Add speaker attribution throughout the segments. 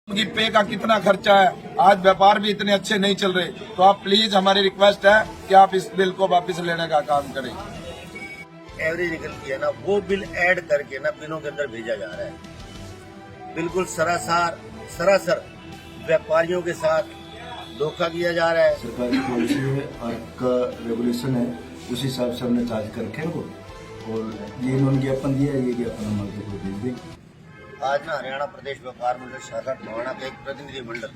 Speaker 1: की पे का कितना खर्चा है। आज व्यापार भी इतने अच्छे नहीं चल रहे, तो आप प्लीज, हमारी रिक्वेस्ट है कि आप इस बिल को वापस लेने का काम करें।
Speaker 2: एवरेज निकलती है ना, वो बिल ऐड करके ना बिलों के अंदर भेजा जा रहा है। बिल्कुल सरासर व्यापारियों के साथ धोखा किया जा रहा है।
Speaker 3: सरकारी पॉलिसी है और का रेगुलेशन है, उस हिसाब से हमने चार्ज कर रखे हैं और ये इन्होंने ज्ञापन दिया है, ये ज्ञापन हम आगे को भेज देंगे।
Speaker 2: आज ना हरियाणा प्रदेश व्यापार मंडल शाखा टोहाना का एक प्रतिनिधि मंडल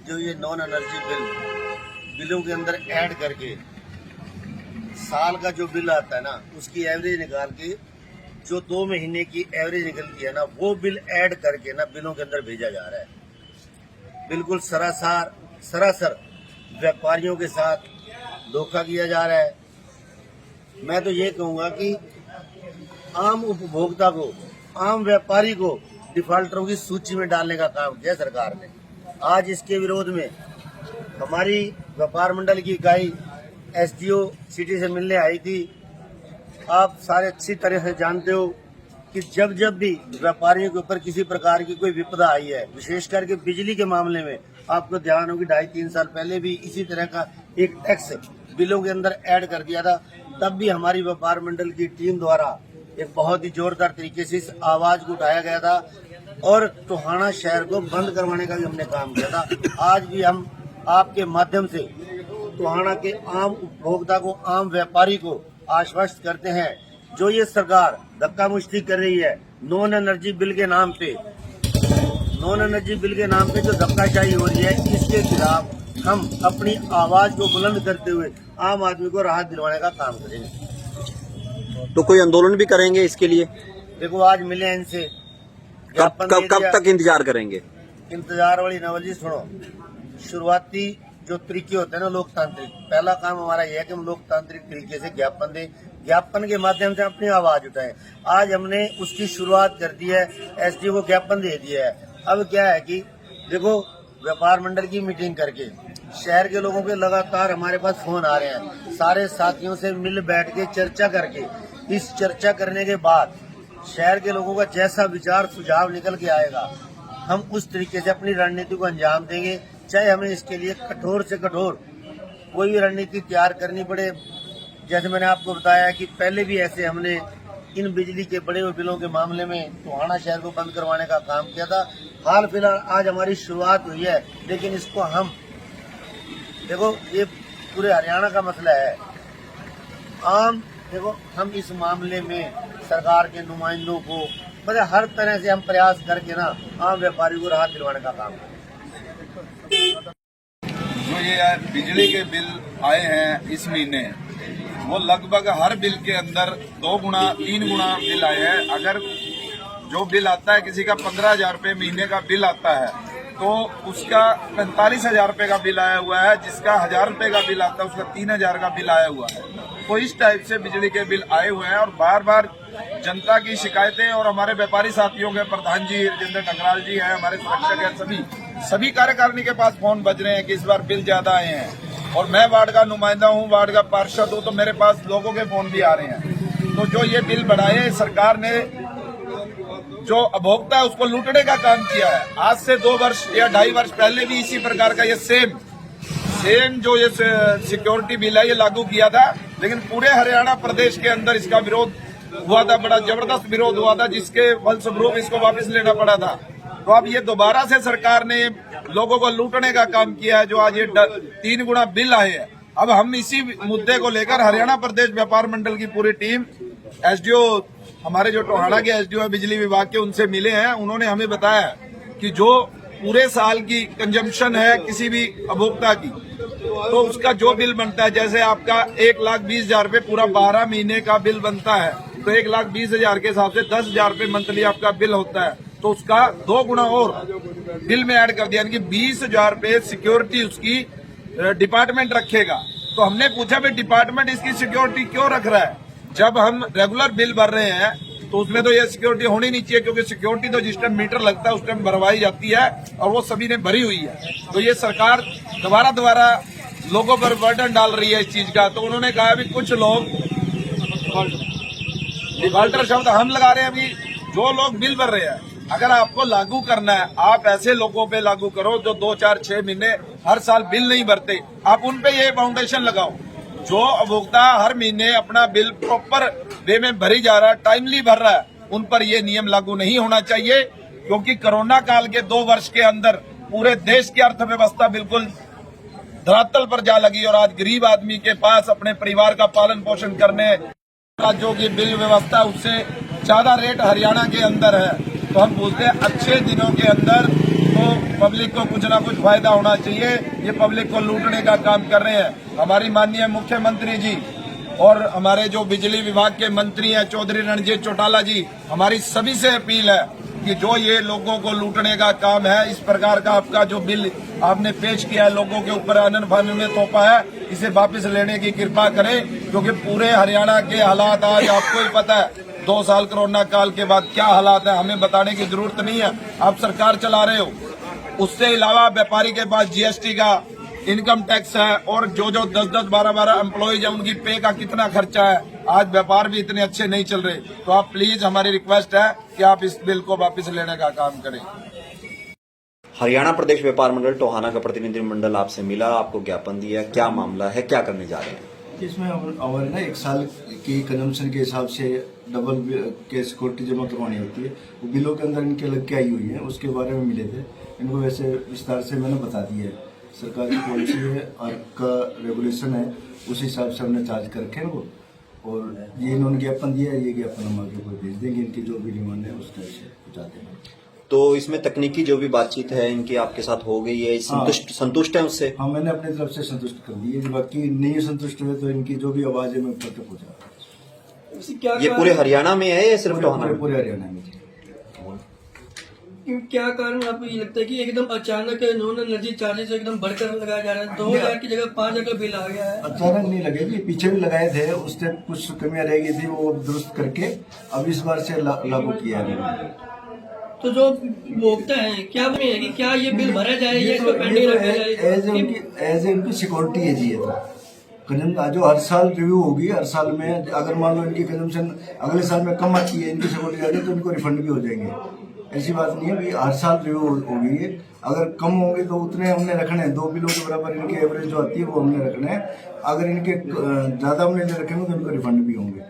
Speaker 2: जो ये नॉन एनर्जी बिलों के अंदर ऐड करके साल का जो बिल आता है ना, उसकी एवरेज निकाल के जो 2 महीने की एवरेज निकलती है ना, वो बिल ऐड करके ना बिलों के अंदर भेजा जा रहा है। बिल्कुल सरासर व्यापारियों के साथ धोखा किया जा रहा है। मैं तो ये कहूंगा कि आम उपभोक्ता को, आम व्यापारी को डिफाल्टरों की सूची में डालने का काम किया सरकार ने। आज इसके विरोध में हमारी व्यापार मंडल की इकाई एसडीओ सिटी से मिलने आई थी। आप सारे अच्छी तरह से जानते हो कि जब भी व्यापारियों के ऊपर किसी प्रकार की कोई विपदा आई है, विशेष करके बिजली के मामले में, आपको ध्यान होगी 2.5-3 साल पहले भी इसी तरह का एक टैक्स बिलों के अंदर ऐड कर दिया था। तब भी हमारी व्यापार मंडल की टीम द्वारा एक बहुत ही जोरदार तरीके से इस आवाज को उठाया गया था और टोहाना शहर को बंद करवाने का भी हमने काम किया था। आज भी हम आपके माध्यम से टोहाना के आम उपभोक्ता को, आम व्यापारी को आश्वस्त करते हैं, जो ये सरकार धक्का मुश्ती कर रही है नॉन एनर्जी बिल के नाम पे, जो धक्काशाही हो रही है, इसके खिलाफ हम अपनी आवाज को बुलंद करते हुए आम आदमी को राहत दिलवाने का काम करेंगे।
Speaker 4: तो कोई आंदोलन भी करेंगे इसके लिए?
Speaker 2: देखो, आज मिले हैं इनसे,
Speaker 4: कब तक इंतजार करेंगे?
Speaker 2: इंतजार वाली नवल जी सुनो, शुरुआती जो तरीके होते हैं ना लोकतांत्रिक, पहला काम हमारा यह है कि हम लोकतांत्रिक तरीके से ज्ञापन दें, ज्ञापन के माध्यम से अपनी आवाज उठाएं। आज हमने उसकी शुरुआत कर दी है, एसडीओ को ज्ञापन दे दिया है। अब क्या है कि देखो, व्यापार मंडल की मीटिंग करके शहर के लोगों के लगातार हमारे पास फोन आ रहे हैं, सारे साथियों से मिल बैठ के चर्चा करके, इस चर्चा करने के बाद शहर के लोगों का जैसा विचार सुझाव निकल के आएगा, हम उस तरीके से अपनी रणनीति को अंजाम देंगे। चाहे हमें इसके लिए कठोर से कठोर कोई भी रणनीति तैयार करनी पड़े। जैसे मैंने आपको बताया कि पहले भी ऐसे हमने इन बिजली के बड़े हुए बिलों के मामले में टोहाना शहर को बंद करवाने का काम किया था। हाल फिलहाल आज हमारी शुरुआत हुई है, लेकिन इसको हम देखो, ये पूरे हरियाणा का मसला है। देखो, हम इस मामले में सरकार के नुमाइंदों को मतलब हर तरह से हम प्रयास करके ना आम व्यापारी को राहत दिलवाने का काम करें।
Speaker 1: जो ये बिजली के बिल आए हैं इस महीने, वो लगभग हर बिल के अंदर 2 गुना 3 गुना बिल आए हैं। अगर जो बिल आता है, किसी का 15,000 रुपये महीने का बिल आता है, तो उसका 45,000 रुपये का बिल आया हुआ है। जिसका 1,000 रुपये का बिल आता है, उसका 3,000 का बिल आया हुआ है। तो इस टाइप से बिजली के बिल आए हुए हैं और बार बार जनता की शिकायतें, और हमारे व्यापारी साथियों के प्रधान जी राजेंद्र टकराल जी हैं, हमारे सुरक्षक हैं, सभी कार्यकारिणी के पास फोन बज रहे हैं कि इस बार बिल ज्यादा आए हैं। और मैं वार्ड का नुमाइंदा हूँ, वार्ड का पार्षद हूँ, तो मेरे पास लोगों के फोन भी आ रहे हैं। तो जो ये बिल बढ़ाए, सरकार ने जो उपभोक्ता है उसको लूटने का काम किया है। आज से 2 वर्ष या 2.5 वर्ष पहले भी इसी प्रकार का ये सेम जो ये सिक्योरिटी बिल है, ये लागू किया था, लेकिन पूरे हरियाणा प्रदेश के अंदर इसका विरोध हुआ था, बड़ा जबरदस्त विरोध हुआ था, जिसके फलस्वरूप इसको वापस लेना पड़ा था। तो अब ये दोबारा से सरकार ने लोगों को लूटने का काम किया है, जो आज ये 3 गुना बिल आए हैं। अब हम इसी मुद्दे को लेकर हरियाणा प्रदेश व्यापार मंडल की पूरी टीम, एसडीओ, हमारे जो टोहाना के एसडीओ है बिजली विभाग के, उनसे मिले हैं। उन्होंने हमें बताया कि जो पूरे साल की कंजम्पशन है किसी भी उपभोक्ता की, तो उसका जो बिल बनता है, जैसे आपका 1,20,000 रुपये पूरा 12 महीने का बिल बनता है, तो 1,20,000 के हिसाब से 10,000 रुपये मंथली आपका बिल होता है। तो उसका 2 गुना और बिल में ऐड कर दिया, यानी कि 20,000 रुपये सिक्योरिटी उसकी डिपार्टमेंट रखेगा। तो हमने पूछा, भाई डिपार्टमेंट इसकी सिक्योरिटी क्यों रख रहा है? जब हम रेगुलर बिल भर रहे हैं तो उसमें तो ये सिक्योरिटी होनी नहीं चाहिए, क्योंकि सिक्योरिटी तो जिस टाइम मीटर लगता है उस टाइम भरवाई जाती है, और वो सभी ने भरी हुई है। तो ये सरकार दोबारा लोगों पर बर्डन डाल रही है इस चीज का। तो उन्होंने कहा भी कुछ लोग, डिफाल्टर शब्द हम लगा रहे हैं, अभी जो लोग बिल भर रहे हैं, अगर आपको लागू करना है, आप ऐसे लोगों पे लागू करो जो 2, 4, 6 महीने हर साल बिल नहीं भरते, आप उन पे ये फाउंडेशन लगाओ। जो उपभोक्ता हर महीने अपना बिल प्रॉपर वे में भरी जा रहा है, टाइमली भर रहा है, उन पर ये नियम लागू नहीं होना चाहिए, क्योंकि कोरोना काल के 2 वर्ष के अंदर पूरे देश की अर्थव्यवस्था बिल्कुल धरातल पर जा लगी और आज गरीब आदमी के पास अपने परिवार का पालन पोषण करने राज्यों की बिल व्यवस्था उससे ज्यादा रेट हरियाणा के अंदर है। तो हम पूछते हैं अच्छे दिनों के अंदर तो पब्लिक को कुछ ना कुछ फायदा होना चाहिए, ये पब्लिक को लूटने का काम कर रहे हैं। हमारी माननीय मुख्यमंत्री जी और हमारे जो बिजली विभाग के मंत्री हैं चौधरी रणजीत चौटाला जी, हमारी सभी से अपील है कि जो ये लोगों को लूटने का काम है, इस प्रकार का आपका जो बिल आपने पेश किया है, लोगों के ऊपर अनन फानन में थोपा है, इसे वापस लेने की कृपा करें, क्योंकि पूरे हरियाणा के हालात आज आपको ही पता है। 2 साल कोरोना काल के बाद क्या हालात है, हमें बताने की जरूरत नहीं है, आप सरकार चला रहे हो। उससे अलावा व्यापारी के पास जीएसटी का इनकम टैक्स है और जो 10-10, 12-12 एम्प्लॉयज है, उनकी पे का कितना खर्चा है। आज व्यापार भी इतने अच्छे नहीं चल रहे, तो आप प्लीज, हमारी रिक्वेस्ट है कि आप इस बिल को वापस लेने का काम करें।
Speaker 4: हरियाणा प्रदेश व्यापार मंडल टोहाना का प्रतिनिधिमंडल आपसे मिला, आपको ज्ञापन दिया, क्या मामला है, क्या करने जा रहे हैं?
Speaker 3: इसमें हमारे ना 1 साल की कंजम्पशन के हिसाब से डबल के सिक्योरिटी जमा करवानी होती है, वो बिलों के अंदर इनके लग के आई हुई है, उसके बारे में मिले थे। इनको वैसे विस्तार से मैंने बता दिया है, सरकार की पॉलिसी है और का रेगुलेशन है, उस हिसाब से हमने चार्ज करके इनको, और ये इन्होंने ज्ञापन दिया है, ये ज्ञापन हम आगे को भेज देंगे, इनकी जो भी डिमांड है उसका पहुँचाते हैं।
Speaker 4: तो इसमें तकनीकी जो भी बातचीत है इनकी आपके साथ हो गई है, संतुष्ट है उससे?
Speaker 3: हाँ, मैंने अपनी तरफ से संतुष्ट कर दी है, बाकी नहीं संतुष्ट हुए तो इनकी जो भी आवाज है मैं ऊपर तक पहुँचा।
Speaker 4: ये पूरे हरियाणा में है या सिर्फ टोहाना में?
Speaker 3: पूरे हरियाणा में।
Speaker 5: क्या कारण आपको ये लगता है कि एकदम अचानक नॉन एनर्जी चार्जेस एकदम बढ़कर लगाया जा रहा है? 2000 की जगह 5000 का बिल आ गया है।
Speaker 3: अचानक नहीं लगेगी, पीछे भी लगाए थे, उससे कुछ कमियां रह गई थी, वो दुरुस्त करके अब इस बार से लागू किया है।
Speaker 5: तो जो उपभोक्ता है क्या है कि क्या ये बिल भरा जाए या इसको पेंडिंग रखा जाए?
Speaker 3: एज उनकी सिक्योरिटी है जी, ये तो जो हर साल रिव्यू होगी, हर साल में अगर मान लो इनकी कंजम्पशन अगले साल में कम आती है, इनकी सिक्योरिटी जाती है, तो इनको रिफंड भी हो जाएंगे। ऐसी बात नहीं है कि हर साल रिव्यू होगी, अगर कम होंगे तो उतने हमने रखने हैं, 2 बिलों के बराबर इनकी एवरेज जो आती है वो हमने रखना है। अगर इनके ज्यादा हमने रखेंगे तो इनको रिफंड भी होंगे।